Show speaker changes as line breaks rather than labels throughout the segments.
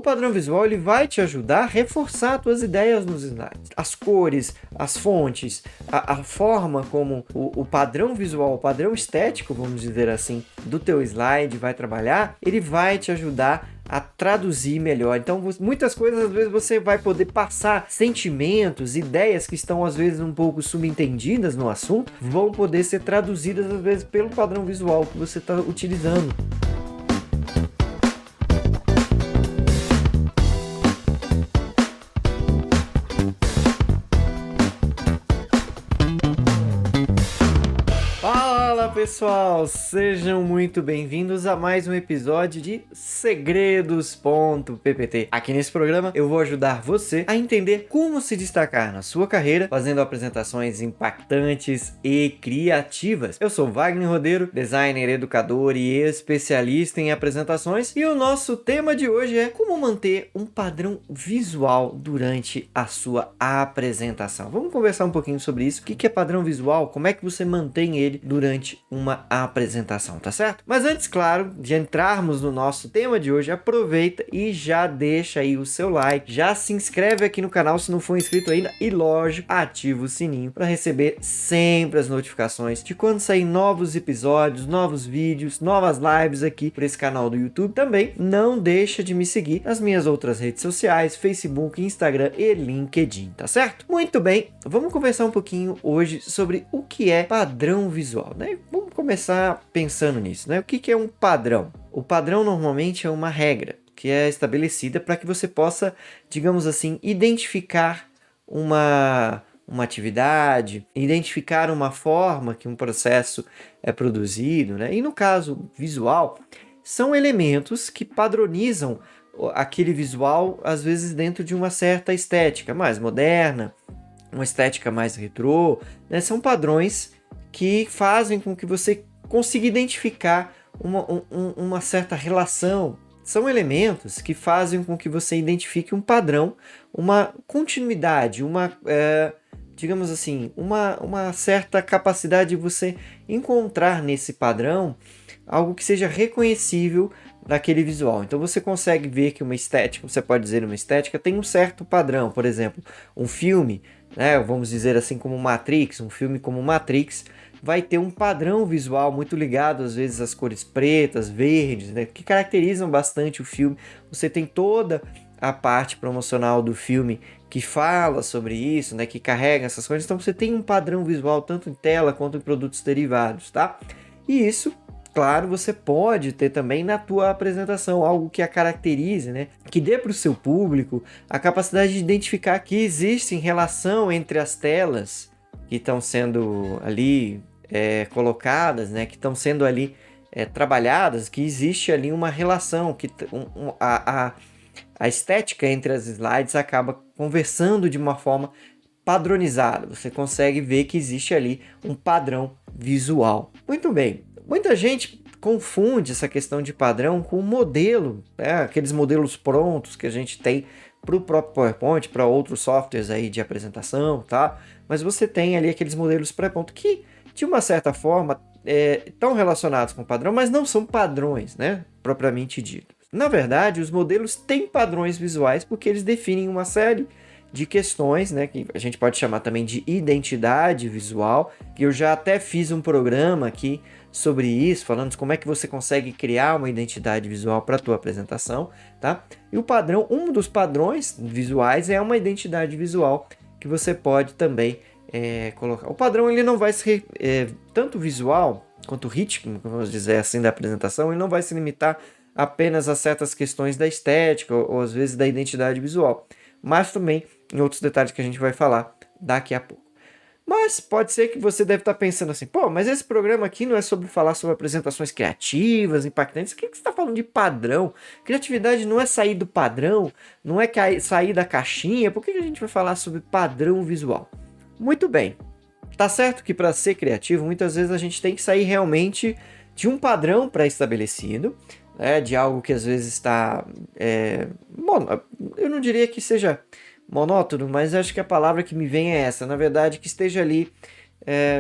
padrão visual ele vai te ajudar a reforçar as tuas ideias nos slides. As cores, as fontes, a forma como o padrão visual, o padrão estético, vamos dizer assim, do teu slide vai trabalhar, ele vai te ajudar a traduzir melhor. Então, muitas coisas, às vezes, você vai poder passar sentimentos, ideias que estão, às vezes, um pouco subentendidas no assunto, vão poder ser traduzidas, às vezes, pelo padrão visual que você está utilizando. Fala pessoal, sejam muito bem-vindos a mais um episódio de Segredos.ppt. Aqui nesse programa eu vou ajudar você a entender como se destacar na sua carreira fazendo apresentações impactantes e criativas. Eu sou Wagner Rodeiro, designer, educador e especialista em apresentações, e o nosso tema de hoje é como manter um padrão visual durante a sua apresentação. Vamos conversar um pouquinho sobre isso. O que é padrão visual? Como é que você mantém ele durante uma apresentação, tá certo? Mas antes, claro, de entrarmos no nosso tema de hoje, aproveita e já deixa aí o seu like, já se inscreve aqui no canal se não for inscrito ainda e, lógico, ativa o sininho para receber sempre as notificações de quando sair novos episódios, novos vídeos, novas lives aqui por esse canal do YouTube. Também não deixa de me seguir nas minhas outras redes sociais, Facebook, Instagram e LinkedIn, tá certo? Muito bem, vamos conversar um pouquinho hoje sobre o que é padrão visual, né? Vamos começar pensando nisso, né? O que é um padrão? O padrão normalmente é uma regra que é estabelecida para que você possa, digamos assim, identificar uma atividade, identificar uma forma que um processo é produzido, né? E no caso visual, são elementos que padronizam aquele visual, às vezes dentro de uma certa estética mais moderna, uma estética mais retrô, né? São padrões que fazem com que você consiga identificar uma certa relação. São elementos que fazem com que você identifique um padrão, uma continuidade, digamos assim, uma certa capacidade de você encontrar nesse padrão algo que seja reconhecível naquele visual. Então você consegue ver que uma estética, você pode dizer uma estética, tem um certo padrão. Por exemplo, um filme, né, vamos dizer assim como Matrix, um filme como Matrix, vai ter um padrão visual muito ligado às vezes às cores pretas, verdes, né, que caracterizam bastante o filme. Você tem toda a parte promocional do filme que fala sobre isso, né, que carrega essas coisas. Então você tem um padrão visual tanto em tela quanto em produtos derivados, tá? E isso, claro, você pode ter também na tua apresentação algo que a caracterize, né? Que dê para o seu público a capacidade de identificar que existe relação entre as telas que estão sendo ali colocadas, né? Que estão sendo ali trabalhadas, que existe ali uma relação, que a estética entre as slides acaba conversando de uma forma padronizada. Você consegue ver que existe ali um padrão visual. Muito bem. Muita gente confunde essa questão de padrão com modelo, né? Aqueles modelos prontos que a gente tem para o próprio PowerPoint, para outros softwares aí de apresentação, tá? Mas você tem ali aqueles modelos pré-prontos que, de uma certa forma, estão relacionados com padrão, mas não são padrões, né? Propriamente dito. Na verdade, os modelos têm padrões visuais porque eles definem uma série de questões, né, que a gente pode chamar também de identidade visual, que eu já até fiz um programa aqui sobre isso, falando de como é que você consegue criar uma identidade visual para a tua apresentação, tá? E o padrão, um dos padrões visuais é uma identidade visual que você pode também colocar. O padrão ele não vai ser tanto visual quanto ritmo, vamos dizer assim, da apresentação, ele não vai se limitar apenas a certas questões da estética ou às vezes da identidade visual, mas também em outros detalhes que a gente vai falar daqui a pouco. Mas pode ser que você deve estar pensando assim, pô, mas esse programa aqui não é sobre falar sobre apresentações criativas, impactantes, o que você está falando de padrão? Criatividade não é sair do padrão, não é sair da caixinha, por que a gente vai falar sobre padrão visual? Muito bem, tá certo que para ser criativo, muitas vezes a gente tem que sair realmente de um padrão pré-estabelecido, de algo que às vezes está, eu não diria que seja monótono, mas acho que a palavra que me vem é essa, na verdade, que esteja ali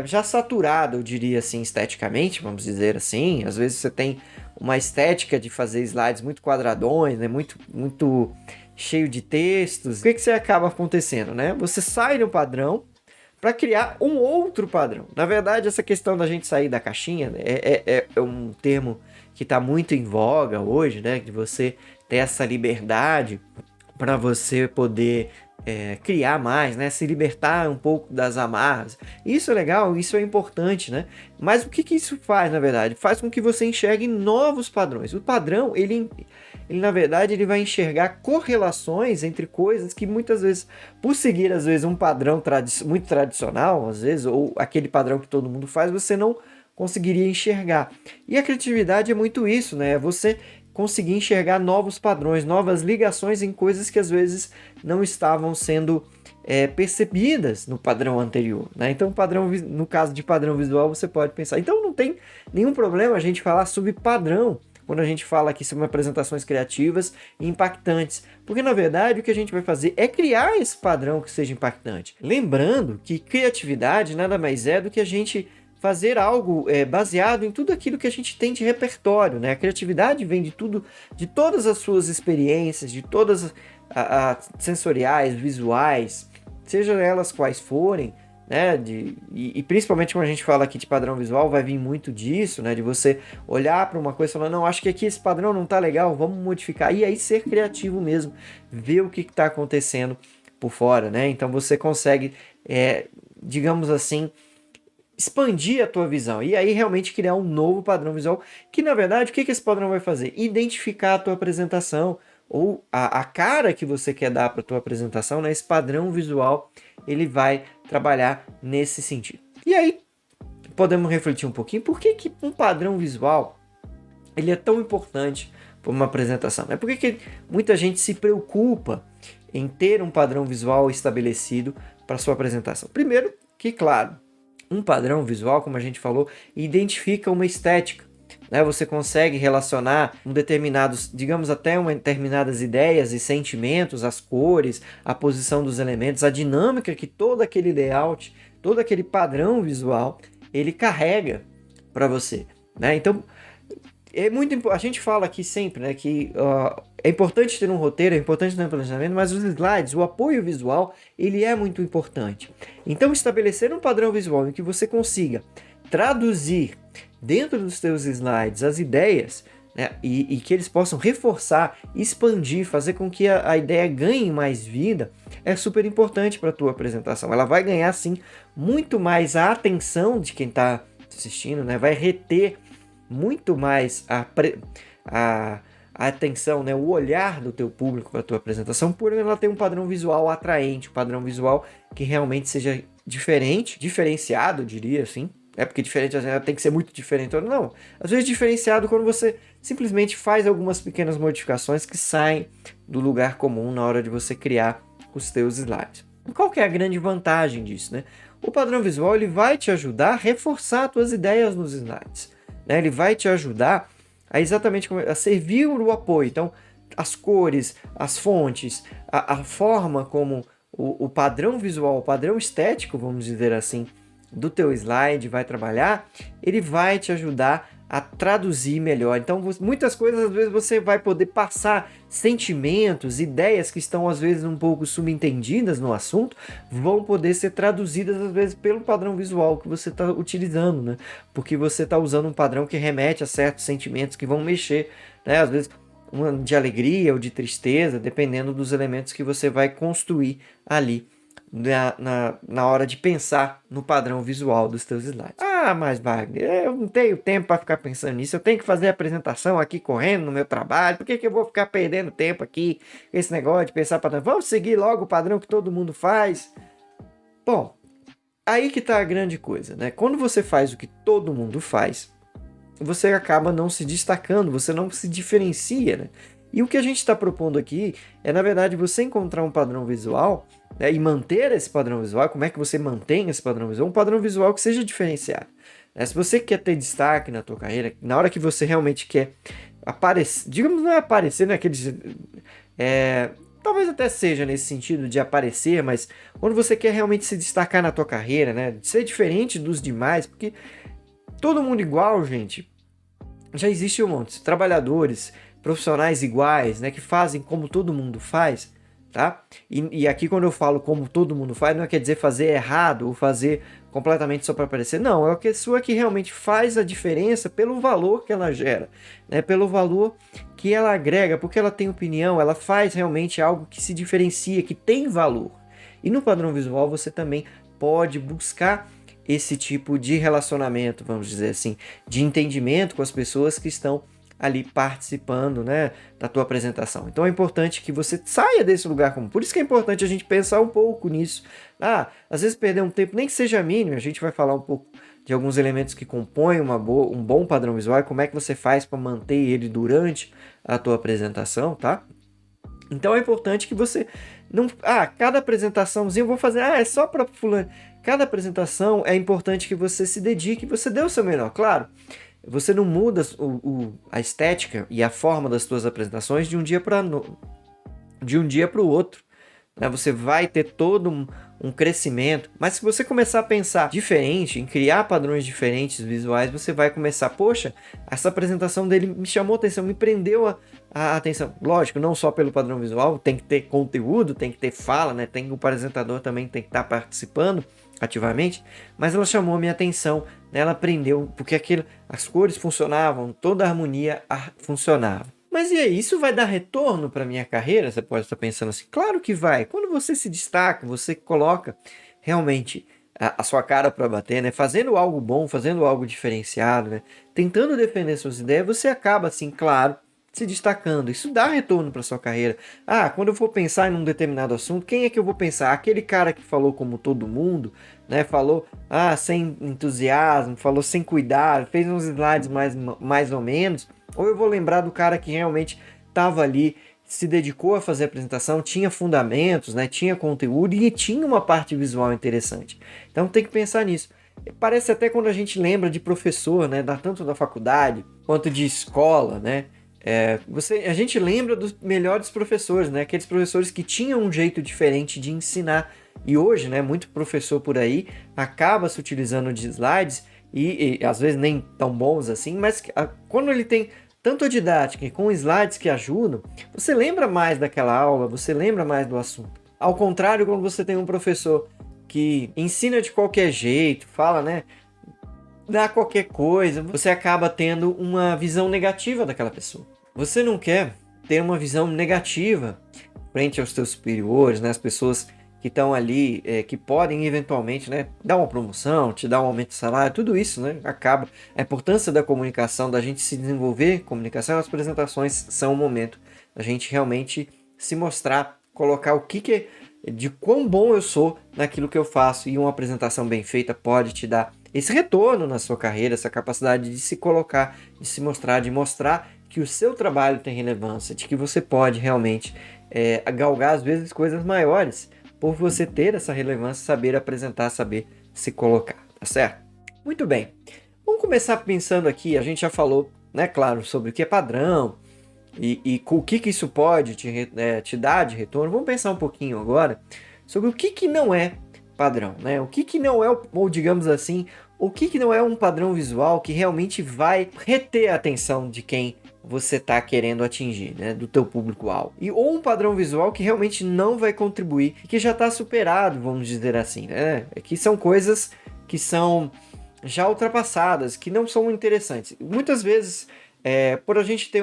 já saturado, eu diria assim, esteticamente, vamos dizer assim. Às vezes você tem uma estética de fazer slides muito quadradões, né? Muito cheio de textos. O que você acaba acontecendo, né? Você sai do padrão para criar um outro padrão. Na verdade, essa questão da gente sair da caixinha é um termo que está muito em voga hoje, né? De você ter essa liberdade para você poder criar mais, né? Se libertar um pouco das amarras. Isso é legal, isso é importante, né? Mas o que isso faz, na verdade? Faz com que você enxergue novos padrões. O padrão, ele na verdade, ele vai enxergar correlações entre coisas que muitas vezes, por seguir às vezes um padrão muito tradicional, às vezes, ou aquele padrão que todo mundo faz, você não conseguiria enxergar. E a criatividade é muito isso, né? Você conseguir enxergar novos padrões, novas ligações em coisas que às vezes não estavam sendo percebidas no padrão anterior, né? Então, no caso de padrão visual, você pode pensar. Então, não tem nenhum problema a gente falar sobre padrão quando a gente fala aqui sobre apresentações criativas e impactantes, porque na verdade o que a gente vai fazer é criar esse padrão que seja impactante. Lembrando que criatividade nada mais é do que a gente fazer algo baseado em tudo aquilo que a gente tem de repertório, né? A criatividade vem de tudo, de todas as suas experiências, de todas as sensoriais, visuais, seja elas quais forem, né? E principalmente quando a gente fala aqui de padrão visual, vai vir muito disso, né? De você olhar para uma coisa e falar, não, acho que aqui esse padrão não tá legal, vamos modificar. E aí ser criativo mesmo, ver o que está acontecendo por fora, né? Então você consegue, digamos assim, expandir a tua visão e aí realmente criar um novo padrão visual que, na verdade, o que esse padrão vai fazer? Identificar a tua apresentação ou a cara que você quer dar para a tua apresentação, né? Esse padrão visual, ele vai trabalhar nesse sentido. E aí, podemos refletir um pouquinho, por que um padrão visual ele é tão importante para uma apresentação? Né? Por que muita gente se preocupa em ter um padrão visual estabelecido para sua apresentação? Primeiro, que claro, um padrão visual, como a gente falou, identifica uma estética, né? Você consegue relacionar digamos até determinadas ideias e sentimentos, as cores, a posição dos elementos, a dinâmica que todo aquele layout, todo aquele padrão visual, ele carrega para você, né? Então, a gente fala aqui sempre, né, que é importante ter um roteiro, é importante ter um planejamento, mas os slides, o apoio visual, ele é muito importante. Então, estabelecer um padrão visual em que você consiga traduzir dentro dos seus slides as ideias, né, e que eles possam reforçar, expandir, fazer com que a ideia ganhe mais vida, é super importante para a tua apresentação. Ela vai ganhar, sim, muito mais a atenção de quem está assistindo, né, vai reter muito mais a atenção, né, o olhar do teu público para a tua apresentação, por ela ter um padrão visual atraente, um padrão visual que realmente seja diferenciado, eu diria assim. Porque diferente tem que ser muito diferente. Não, às vezes diferenciado quando você simplesmente faz algumas pequenas modificações que saem do lugar comum na hora de você criar os teus slides. Qual que é a grande vantagem disso, né? O padrão visual ele vai te ajudar a reforçar as tuas ideias nos slides. Ele vai te ajudar a servir o apoio. Então, as cores, as fontes, a forma como o padrão visual, o padrão estético, vamos dizer assim, do teu slide vai trabalhar, ele vai te ajudar a traduzir melhor. Então, muitas coisas, às vezes, você vai poder passar sentimentos, ideias que estão, às vezes, um pouco subentendidas no assunto, vão poder ser traduzidas, às vezes, pelo padrão visual que você está utilizando, né? Porque você está usando um padrão que remete a certos sentimentos que vão mexer, né? Às vezes, de alegria ou de tristeza, dependendo dos elementos que você vai construir ali na hora de pensar no padrão visual dos teus slides. Ah, mas Wagner, eu não tenho tempo para ficar pensando nisso, eu tenho que fazer a apresentação aqui correndo no meu trabalho, por que eu vou ficar perdendo tempo aqui com esse negócio de pensar padrão? Vamos seguir logo o padrão que todo mundo faz? Bom, aí que tá a grande coisa, né? Quando você faz o que todo mundo faz, você acaba não se destacando, você não se diferencia, né? E o que a gente está propondo aqui é, na verdade, você encontrar um padrão visual, né, e manter esse padrão visual. Como é que você mantém esse padrão visual? Um padrão visual que seja diferenciado. Né? Se você quer ter destaque na tua carreira, na hora que você realmente quer aparecer, digamos, não é aparecer naqueles... talvez até seja nesse sentido de aparecer, mas quando você quer realmente se destacar na tua carreira, né? Ser diferente dos demais, porque todo mundo igual, gente, já existe um monte. Trabalhadores, profissionais iguais, né? Que fazem como todo mundo faz, tá? E aqui quando eu falo como todo mundo faz, não quer dizer fazer errado ou fazer completamente só para aparecer. Não, é a pessoa que realmente faz a diferença pelo valor que ela gera, né? Pelo valor que ela agrega, porque ela tem opinião, ela faz realmente algo que se diferencia, que tem valor. E no padrão visual você também pode buscar esse tipo de relacionamento, vamos dizer assim, de entendimento com as pessoas que estão ali participando, né, da tua apresentação. Então é importante que você saia desse lugar comum. Por isso que é importante a gente pensar um pouco nisso. Às vezes perder um tempo, nem que seja mínimo, a gente vai falar um pouco de alguns elementos que compõem um bom padrão visual e como é que você faz para manter ele durante a tua apresentação, tá? Então é importante que você não... cada apresentaçãozinha eu vou fazer... é só para fulano. Cada apresentação é importante que você se dedique, você dê o seu melhor, claro. Você não muda a estética e a forma das suas apresentações de um dia para o outro, né? Você vai ter todo um crescimento, mas se você começar a pensar diferente, em criar padrões diferentes visuais, você vai começar, poxa, essa apresentação dele me chamou a atenção, me prendeu a atenção. Lógico, não só pelo padrão visual, tem que ter conteúdo, tem que ter fala, né? O apresentador também tem que estar participando ativamente, mas ela chamou a minha atenção, né? Ela prendeu, porque as cores funcionavam, toda a harmonia funcionava. Mas e aí, isso vai dar retorno para minha carreira? Você pode estar pensando assim, claro que vai. Quando você se destaca, você coloca realmente a sua cara para bater, né? Fazendo algo bom, fazendo algo diferenciado, né? Tentando defender suas ideias, você acaba assim, claro, se destacando. Isso dá retorno para sua carreira. Quando eu for pensar em um determinado assunto, quem é que eu vou pensar? Aquele cara que falou como todo mundo, né? Falou sem entusiasmo, falou sem cuidado, fez uns slides mais ou menos. Ou eu vou lembrar do cara que realmente estava ali, se dedicou a fazer a apresentação, tinha fundamentos, né? Tinha conteúdo e tinha uma parte visual interessante. Então tem que pensar nisso. Parece até quando a gente lembra de professor, né? Tanto da faculdade quanto de escola, né? A gente lembra dos melhores professores, né? Aqueles professores que tinham um jeito diferente de ensinar. E hoje, né, muito professor por aí acaba se utilizando de slides e às vezes nem tão bons assim, mas quando ele tem tanto a didática e com slides que ajudam, você lembra mais daquela aula, você lembra mais do assunto. Ao contrário, quando você tem um professor que ensina de qualquer jeito, fala, né, dá qualquer coisa, você acaba tendo uma visão negativa daquela pessoa. Você não quer ter uma visão negativa frente aos seus superiores, né? As pessoas que estão ali, que podem eventualmente, né, dar uma promoção, te dar um aumento de salário, tudo isso, né, acaba. A importância da comunicação, da gente se desenvolver comunicação, as apresentações são o momento da gente realmente se mostrar, colocar de quão bom eu sou naquilo que eu faço, e uma apresentação bem feita pode te dar esse retorno na sua carreira, essa capacidade de se colocar, de se mostrar, de mostrar que o seu trabalho tem relevância, de que você pode realmente galgar às vezes coisas maiores por você ter essa relevância, saber apresentar, saber se colocar, tá certo? Muito bem, vamos começar pensando aqui, a gente já falou, né, claro, sobre o que é padrão e o que isso pode te dar de retorno. Vamos pensar um pouquinho agora sobre o que não é padrão, né? O que não é, ou digamos assim, o que não é um padrão visual que realmente vai reter a atenção de quem você está querendo atingir, né, do teu público-alvo. Ou um padrão visual que realmente não vai contribuir, que já está superado, vamos dizer assim, né? Que são coisas que são já ultrapassadas, que não são interessantes. Muitas vezes, por a gente ter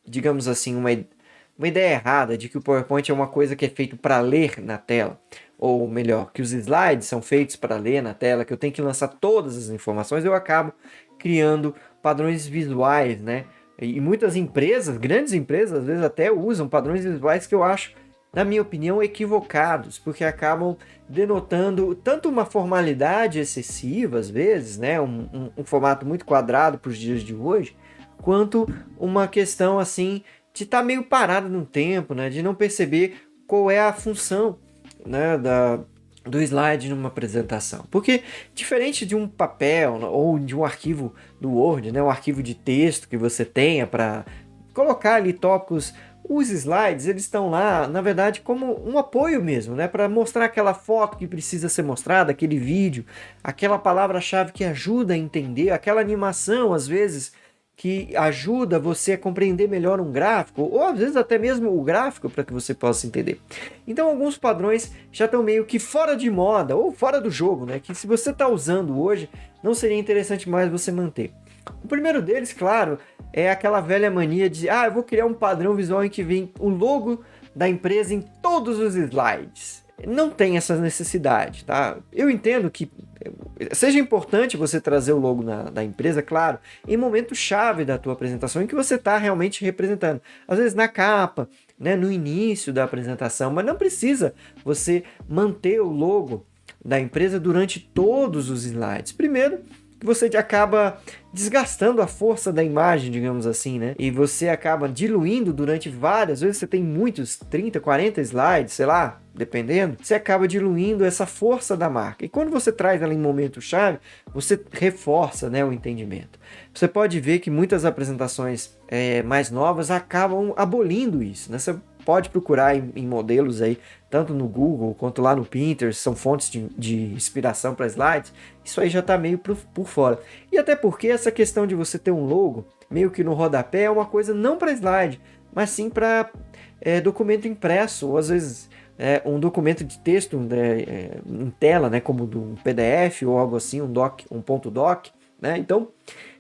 digamos assim, uma ideia errada de que o PowerPoint é uma coisa que é feito para ler na tela, ou melhor, que os slides são feitos para ler na tela, que eu tenho que lançar todas as informações, eu acabo criando padrões visuais, né? E muitas empresas, grandes empresas, às vezes até usam padrões visuais que eu acho, na minha opinião, equivocados, porque acabam denotando tanto uma formalidade excessiva, às vezes, né? Um formato muito quadrado para os dias de hoje, quanto uma questão assim de estar meio parado no tempo, né? De não perceber qual é a função, né, do slide numa apresentação. Porque diferente de um papel ou de um arquivo do Word, né, um arquivo de texto que você tenha para colocar ali tópicos Os slides, eles estão lá, na verdade, como um apoio mesmo, né? Para mostrar aquela foto que precisa ser mostrada, aquele vídeo, aquela palavra-chave que ajuda a entender, aquela animação, às vezes, que ajuda você a compreender melhor um gráfico, ou às vezes até mesmo o gráfico para que você possa entender. Então alguns padrões já estão meio que fora de moda, ou fora do jogo, né? Que se você está usando hoje, não seria interessante mais você manter. O primeiro deles, claro, é aquela velha mania de eu vou criar um padrão visual em que vem o logo da empresa em todos os slides. Não tem essa necessidade, tá? Eu entendo que seja importante você trazer o logo da empresa, claro, em momento chave da tua apresentação em que você está realmente representando. Às vezes na capa, né, no início da apresentação, mas não precisa você manter o logo da empresa durante todos os slides. Primeiro, que você acaba desgastando a força da imagem, digamos assim, né? E você acaba diluindo durante várias vezes, você tem muitos, 30, 40 slides, sei lá, dependendo, você acaba diluindo essa força da marca. E quando você traz ela em momento-chave, você reforça, né, o entendimento. Você pode ver que muitas apresentações mais novas acabam abolindo isso, né? Você pode procurar em modelos aí, tanto no Google quanto lá no Pinterest, são fontes de inspiração para slides, isso aí já está meio por fora. E até porque essa questão de você ter um logo, meio que no rodapé, é uma coisa não para slide, mas sim para documento impresso, ou às vezes um documento de texto em tela, né, como um PDF ou algo assim, um ponto doc, né? Então,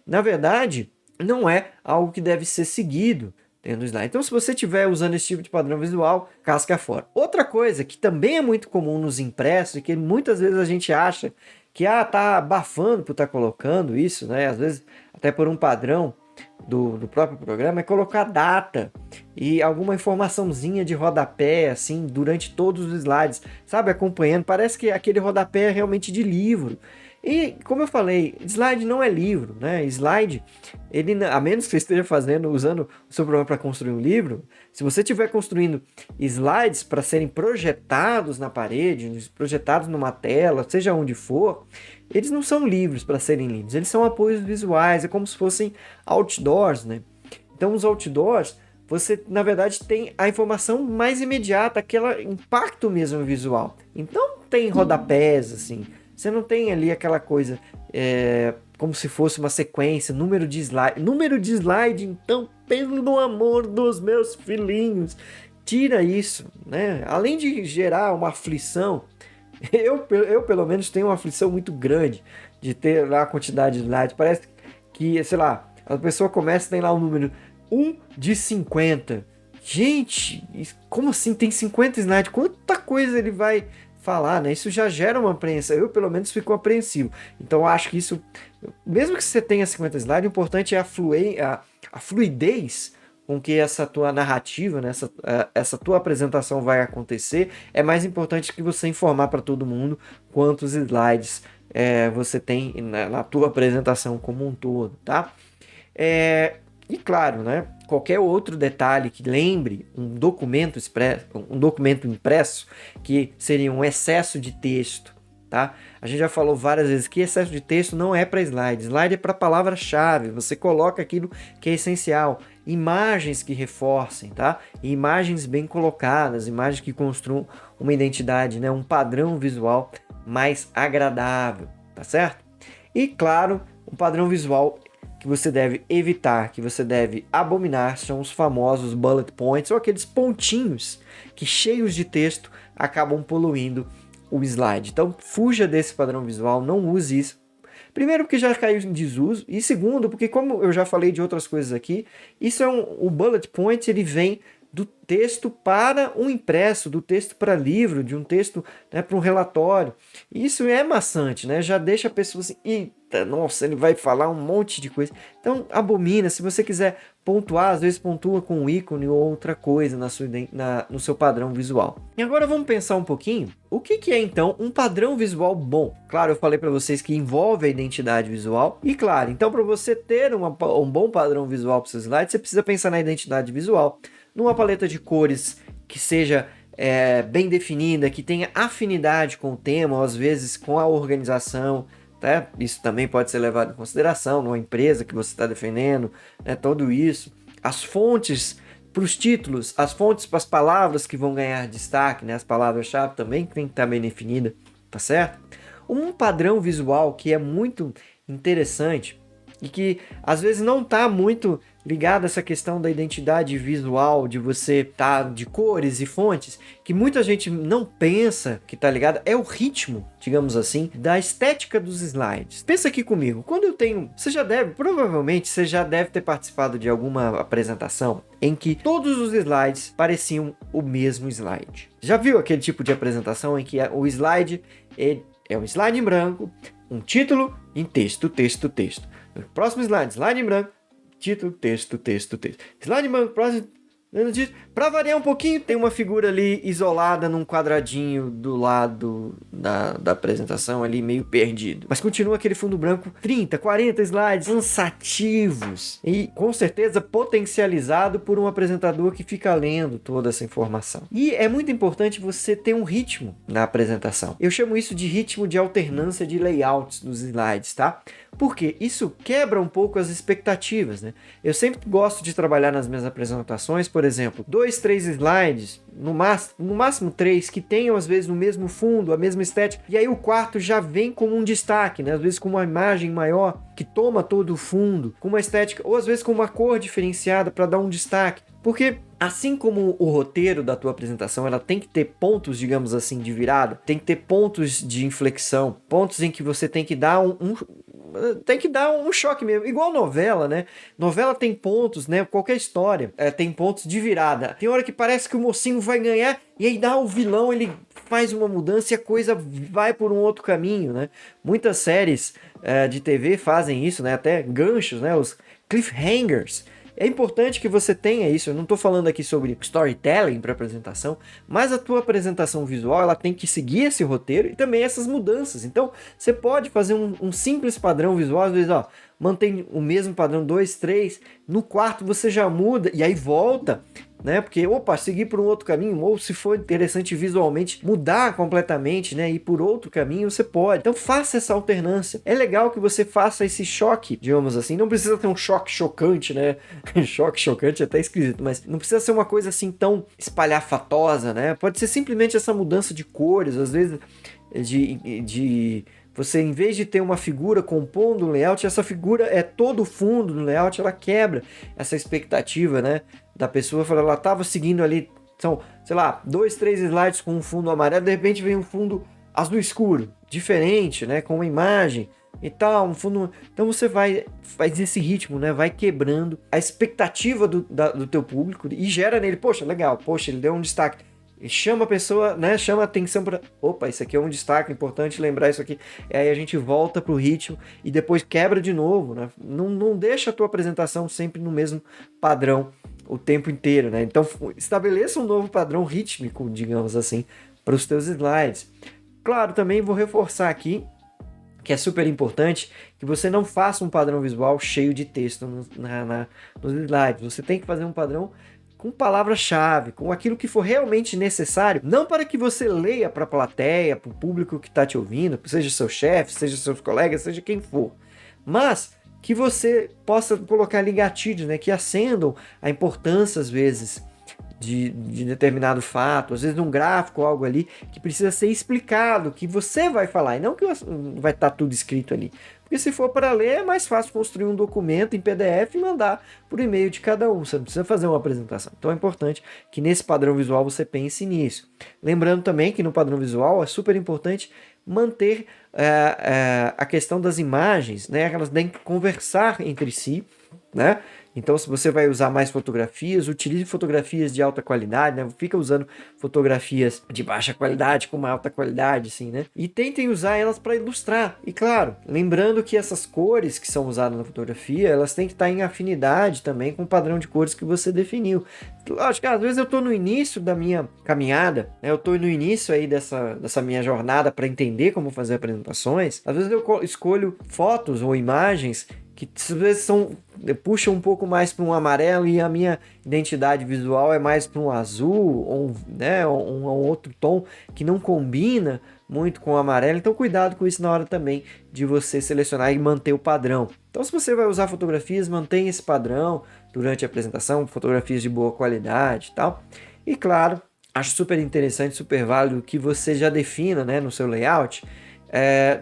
na verdade, não é algo que deve ser seguido tendo slide. Então, se você estiver usando esse tipo de padrão visual, casca fora. Outra coisa que também é muito comum nos impressos e que muitas vezes a gente acha que tá abafando por estar colocando isso, né? Às vezes até por um padrão do próprio programa, é colocar data e alguma informaçãozinha de rodapé, assim, durante todos os slides, sabe? Acompanhando. Parece que aquele rodapé é realmente de livro. E, como eu falei, slide não é livro, né? Slide, ele, a menos que você esteja usando o seu programa para construir um livro, se você estiver construindo slides para serem projetados na parede, projetados numa tela, seja onde for, eles não são livros para serem lidos, eles são apoios visuais, é como se fossem outdoors, né? Então, os outdoors, você, na verdade, tem a informação mais imediata, aquele impacto mesmo visual. Então, tem rodapés, assim. Você não tem ali aquela coisa como se fosse uma sequência, número de slide. Número de slide, então, pelo amor dos meus filhinhos, tira isso, né? Além de gerar uma aflição, eu pelo menos tenho uma aflição muito grande de ter lá a quantidade de slides. Parece que, sei lá, a pessoa começa e tem lá o número 1 de 50. Gente, como assim tem 50 slides? Quanta coisa ele vai falar, né? Isso já gera uma apreensão. Eu, pelo menos, fico apreensivo. Então, eu acho que isso, mesmo que você tenha 50 slides, o importante é a fluidez com que essa tua narrativa, né? essa tua apresentação vai acontecer. É mais importante que você informar para todo mundo quantos slides você tem na tua apresentação como um todo, tá? E claro, né? Qualquer outro detalhe que lembre um documento impresso, que seria um excesso de texto, tá? A gente já falou várias vezes que excesso de texto não é para slide. Slide é para palavra-chave. Você coloca aquilo que é essencial. Imagens que reforcem, tá? E imagens bem colocadas, imagens que construam uma identidade, né? Um padrão visual mais agradável, tá certo? E claro, um padrão visual que você deve evitar, que você deve abominar, são os famosos bullet points, ou aqueles pontinhos que, cheios de texto, acabam poluindo o slide. Então, fuja desse padrão visual, não use isso. Primeiro, porque já caiu em desuso, e segundo, porque como eu já falei de outras coisas aqui, isso o bullet point, ele vem do texto para um impresso, do texto para livro, de um texto, né, para um relatório. Isso é maçante, né? Já deixa a pessoa assim, eita, nossa, ele vai falar um monte de coisa. Então, abomina. Se você quiser pontuar, às vezes pontua com um ícone ou outra coisa no seu padrão visual. E agora vamos pensar um pouquinho, o que é então um padrão visual bom? Claro, eu falei para vocês que envolve a identidade visual. E claro, então para você ter um bom padrão visual para os seus slides, você precisa pensar na identidade visual, numa paleta de cores que seja bem definida, que tenha afinidade com o tema, ou às vezes com a organização, tá? Isso também pode ser levado em consideração numa empresa que você está defendendo, né? Tudo isso. As fontes para os títulos, as fontes para as palavras que vão ganhar destaque, né? As palavras-chave também tem que estar bem definida, tá certo? Um padrão visual que é muito interessante e que às vezes não está muito ligado a essa questão da identidade visual, de você de cores e fontes, que muita gente não pensa que tá ligado, é o ritmo, digamos assim, da estética dos slides. Pensa aqui comigo, quando eu tenho, provavelmente você já deve ter participado de alguma apresentação em que todos os slides pareciam o mesmo slide. Já viu aquele tipo de apresentação em que o slide é um slide em branco, um título em texto, texto, texto. Próximo slide em branco, título, texto, texto, texto. Slide em branco, próximo. Para variar um pouquinho, tem uma figura ali isolada num quadradinho do lado da apresentação ali, meio perdido. Mas continua aquele fundo branco, 30, 40 slides cansativos e com certeza potencializado por um apresentador que fica lendo toda essa informação. E é muito importante você ter um ritmo na apresentação. Eu chamo isso de ritmo de alternância de layouts dos slides, tá? Porque isso quebra um pouco as expectativas, né? Eu sempre gosto de trabalhar nas minhas apresentações, por exemplo, 2, 3 slides, no máximo 3, que tenham às vezes o mesmo fundo, a mesma estética, e aí o quarto já vem como um destaque, né? Às vezes com uma imagem maior, que toma todo o fundo, com uma estética, ou às vezes com uma cor diferenciada para dar um destaque. Porque assim como o roteiro da tua apresentação, ela tem que ter pontos, digamos assim, de virada, tem que ter pontos de inflexão, pontos em que você tem que dar um choque mesmo, igual novela, né? Novela tem pontos, né? Qualquer história tem pontos de virada. Tem hora que parece que o mocinho vai ganhar e aí dá o vilão, ele faz uma mudança e a coisa vai por um outro caminho, né? Muitas séries de TV fazem isso, né? Até ganchos, né? Os cliffhangers. É importante que você tenha isso. Eu não estou falando aqui sobre storytelling para apresentação, mas a tua apresentação visual ela tem que seguir esse roteiro e também essas mudanças. Então, você pode fazer um simples padrão visual, às vezes, mantém o mesmo padrão 2, 3, no quarto você já muda e aí volta, né? Porque, seguir por um outro caminho, ou se for interessante visualmente, mudar completamente, né? Ir por outro caminho, você pode. Então, faça essa alternância. É legal que você faça esse choque, digamos assim. Não precisa ter um choque chocante, né? Choque chocante é até esquisito, mas não precisa ser uma coisa assim tão espalhafatosa, né? Pode ser simplesmente essa mudança de cores, às vezes você, em vez de ter uma figura compondo o layout, essa figura é todo o fundo do layout, ela quebra essa expectativa, né? Da pessoa, ela estava seguindo ali, são, sei lá, 2, 3 slides com um fundo amarelo, de repente vem um fundo azul escuro, diferente, né? Com uma imagem e tal, um fundo... Então você faz esse ritmo, né? Vai quebrando a expectativa do teu público e gera nele, poxa, legal, poxa, ele deu um destaque. Chama a pessoa, né? Chama a atenção para... Opa, isso aqui é um destaque, importante lembrar isso aqui. Aí a gente volta pro ritmo e depois quebra de novo, né? Não deixa a tua apresentação sempre no mesmo padrão o tempo inteiro, né? Então estabeleça um novo padrão rítmico, digamos assim, para os teus slides. Claro, também vou reforçar aqui que é super importante que você não faça um padrão visual cheio de texto nos slides. Você tem que fazer um padrão com palavra-chave, com aquilo que for realmente necessário, não para que você leia para a plateia, para o público que está te ouvindo, seja seu chefe, seja seus colegas, seja quem for, mas que você possa colocar ali gatilhos, né, que acendam a importância, às vezes, de determinado fato, às vezes um gráfico ou algo ali que precisa ser explicado, que você vai falar, e não que vai estar tudo escrito ali. Porque se for para ler, é mais fácil construir um documento em PDF e mandar por e-mail de cada um. Você não precisa fazer uma apresentação. Então é importante que nesse padrão visual você pense nisso. Lembrando também que no padrão visual é super importante manter a questão das imagens, né? Elas têm que conversar entre si, né? Então, se você vai usar mais fotografias, utilize fotografias de alta qualidade, né? Fica usando fotografias de baixa qualidade com uma alta qualidade, assim, né? E tentem usar elas para ilustrar. E claro, lembrando que essas cores que são usadas na fotografia, elas têm que estar em afinidade também com o padrão de cores que você definiu. Lógico que às vezes eu estou no início da minha caminhada, né? Eu estou no início aí dessa minha jornada para entender como fazer apresentações. Às vezes eu escolho fotos ou imagens que às vezes puxam um pouco mais para um amarelo e a minha identidade visual é mais para um azul ou, né, um outro tom que não combina muito com o amarelo. Então cuidado com isso na hora também de você selecionar e manter o padrão. Então se você vai usar fotografias, mantenha esse padrão, durante a apresentação, fotografias de boa qualidade e tal. E claro, acho super interessante, super válido que você já defina, né, no seu layout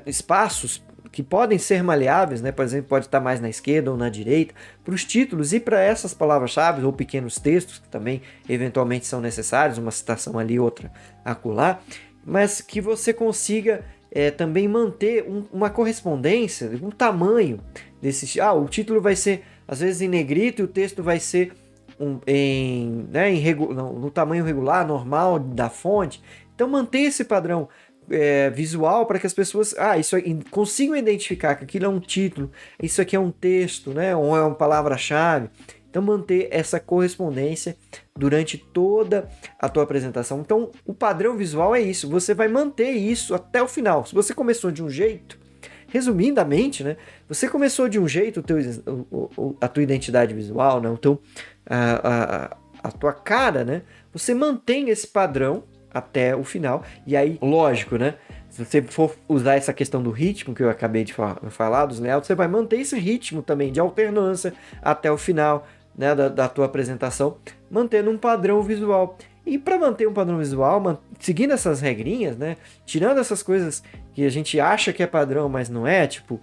espaços que podem ser maleáveis, né? Por exemplo, pode estar mais na esquerda ou na direita, para os títulos e para essas palavras-chave ou pequenos textos que também eventualmente são necessários, uma citação ali, outra acolá, mas que você consiga também manter uma correspondência, um tamanho desse. O título vai ser às vezes em negrito e o texto vai ser no tamanho regular, normal da fonte. Então mantenha esse padrão visual para que as pessoas consigam identificar que aquilo é um título, isso aqui é um texto, né, ou é uma palavra-chave. Então manter essa correspondência durante toda a tua apresentação. Então o padrão visual é isso, você vai manter isso até o final. Se você começou de um jeito, resumidamente, né, você começou de um jeito a tua identidade visual, né, então a tua cara, né, você mantém esse padrão até o final. E aí, lógico, né? Se você for usar essa questão do ritmo que eu acabei de falar, dos layouts, você vai manter esse ritmo também de alternância até o final, né, da tua apresentação, mantendo um padrão visual. E para manter um padrão visual, seguindo essas regrinhas, né, tirando essas coisas que a gente acha que é padrão, mas não é, tipo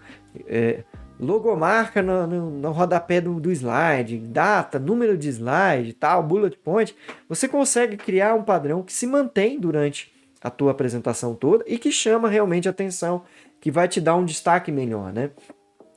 logomarca no rodapé do slide, data, número de slide, tal, bullet point, você consegue criar um padrão que se mantém durante a tua apresentação toda e que chama realmente a atenção, que vai te dar um destaque melhor, né?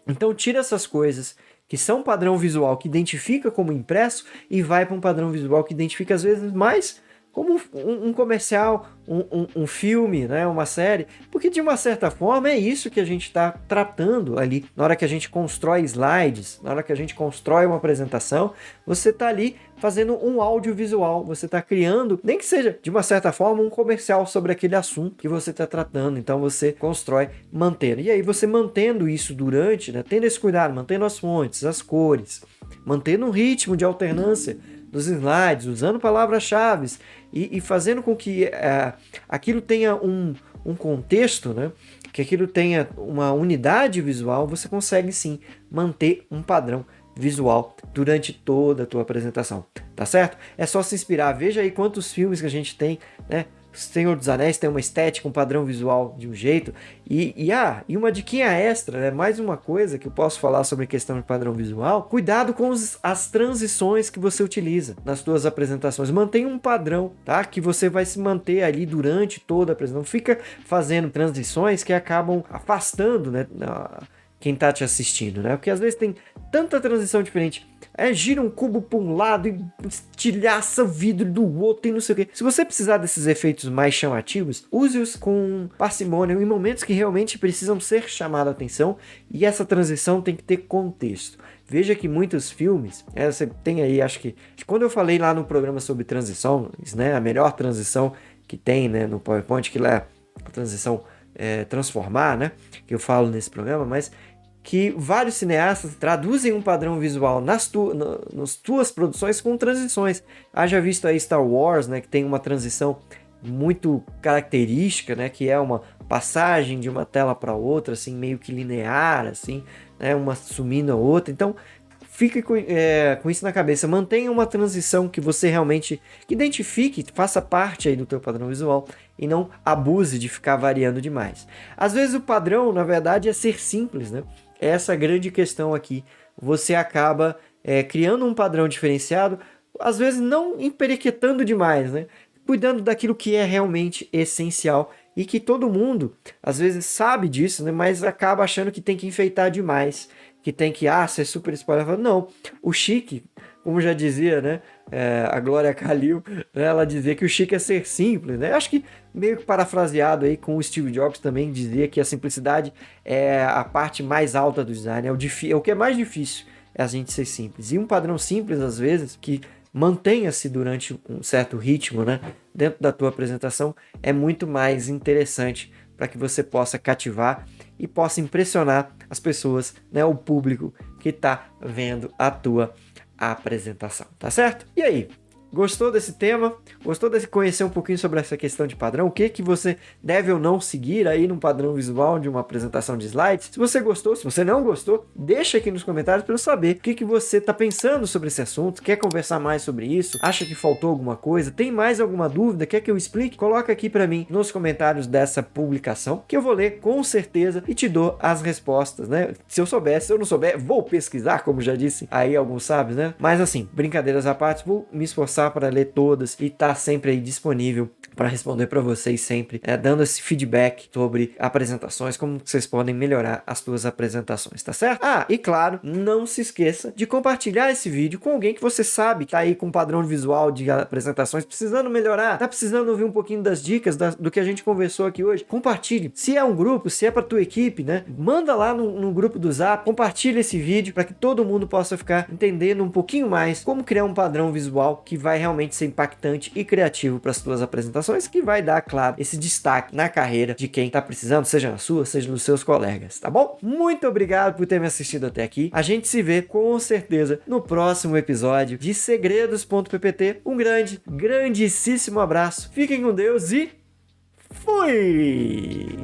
Então tira essas coisas que são padrão visual que identifica como impresso e vai para um padrão visual que identifica às vezes mais como um comercial, um filme, né, uma série, porque de uma certa forma é isso que a gente está tratando ali. Na hora que a gente constrói slides, na hora que a gente constrói uma apresentação, você está ali fazendo um audiovisual, você está criando, nem que seja de uma certa forma, um comercial sobre aquele assunto que você está tratando. Então você constrói mantendo. E aí você mantendo isso durante, né, tendo esse cuidado, mantendo as fontes, as cores, mantendo um ritmo de alternância dos slides, usando palavras-chave e fazendo com que aquilo tenha um contexto, né? Que aquilo tenha uma unidade visual, você consegue sim manter um padrão visual durante toda a tua apresentação, tá certo? É só se inspirar, veja aí quantos filmes que a gente tem, né? Senhor dos Anéis tem uma estética, um padrão visual de um jeito. E uma diquinha extra, né? Mais uma coisa que eu posso falar sobre a questão de padrão visual. Cuidado com as transições que você utiliza nas suas apresentações. Mantenha um padrão, tá? Que você vai se manter ali durante toda a apresentação. Não fica fazendo transições que acabam afastando, né, quem tá te assistindo, né? Porque às vezes tem tanta transição diferente. Gira um cubo para um lado e estilhaça vidro do outro e não sei o que. Se você precisar desses efeitos mais chamativos, use-os com parcimônia em momentos que realmente precisam ser chamados a atenção, e essa transição tem que ter contexto. Veja que muitos filmes, você tem aí, acho que quando eu falei lá no programa sobre transição, né, a melhor transição que tem, né, no PowerPoint, que lá é a transição transformar, né, que eu falo nesse programa, mas que vários cineastas traduzem um padrão visual nas tuas produções com transições. Haja visto aí Star Wars, né, que tem uma transição muito característica, né, que é uma passagem de uma tela para outra, assim, meio que linear, assim, né, uma sumindo a outra. Então, fique com isso na cabeça. Mantenha uma transição que você realmente identifique, faça parte aí do teu padrão visual e não abuse de ficar variando demais. Às vezes o padrão, na verdade, é ser simples, né? Essa grande questão aqui. Você acaba criando um padrão diferenciado, às vezes não emperequetando demais, né? Cuidando daquilo que é realmente essencial e que todo mundo, às vezes, sabe disso, né? Mas acaba achando que tem que enfeitar demais, que tem que ser super spoiler. Não, o chique, como já dizia, né, a Glória Kalil, né, ela dizia que o chique é ser simples, né? Acho que meio que parafraseado aí com o Steve Jobs também dizia que a simplicidade é a parte mais alta do design, é o que é mais difícil, é a gente ser simples. E um padrão simples, às vezes, que mantenha-se durante um certo ritmo, né, dentro da tua apresentação, é muito mais interessante para que você possa cativar e possa impressionar as pessoas, né, o público que está vendo a tua apresentação, tá certo? E aí, Gostou desse tema? Gostou de conhecer um pouquinho sobre essa questão de padrão? O que você deve ou não seguir aí num padrão visual de uma apresentação de slides? Se você gostou, se você não gostou, deixa aqui nos comentários para eu saber o que você está pensando sobre esse assunto. Quer conversar mais sobre isso? Acha que faltou alguma coisa? Tem mais alguma dúvida? Quer que eu explique? Coloca aqui para mim nos comentários dessa publicação que eu vou ler com certeza e te dou as respostas, né? Se eu souber, se eu não souber, vou pesquisar, como já disse aí alguns sábios, né? Mas assim, brincadeiras à parte, vou me esforçar para ler todas e estar sempre aí disponível para responder para vocês sempre, dando esse feedback sobre apresentações, como vocês podem melhorar as suas apresentações, tá certo? Ah, e claro, não se esqueça de compartilhar esse vídeo com alguém que você sabe que tá aí com um padrão visual de apresentações, precisando melhorar, tá precisando ouvir um pouquinho das dicas do que a gente conversou aqui hoje. Compartilhe. Se é um grupo, se é para tua equipe, né? Manda lá no grupo do Zap, compartilha esse vídeo para que todo mundo possa ficar entendendo um pouquinho mais como criar um padrão visual que vai realmente ser impactante e criativo para as tuas apresentações, que vai dar, claro, esse destaque na carreira de quem tá precisando, seja na sua, seja nos seus colegas, tá bom? Muito obrigado por ter me assistido até aqui. A gente se vê com certeza no próximo episódio de Segredos.ppt. Um grandíssimo abraço. Fiquem com Deus e fui!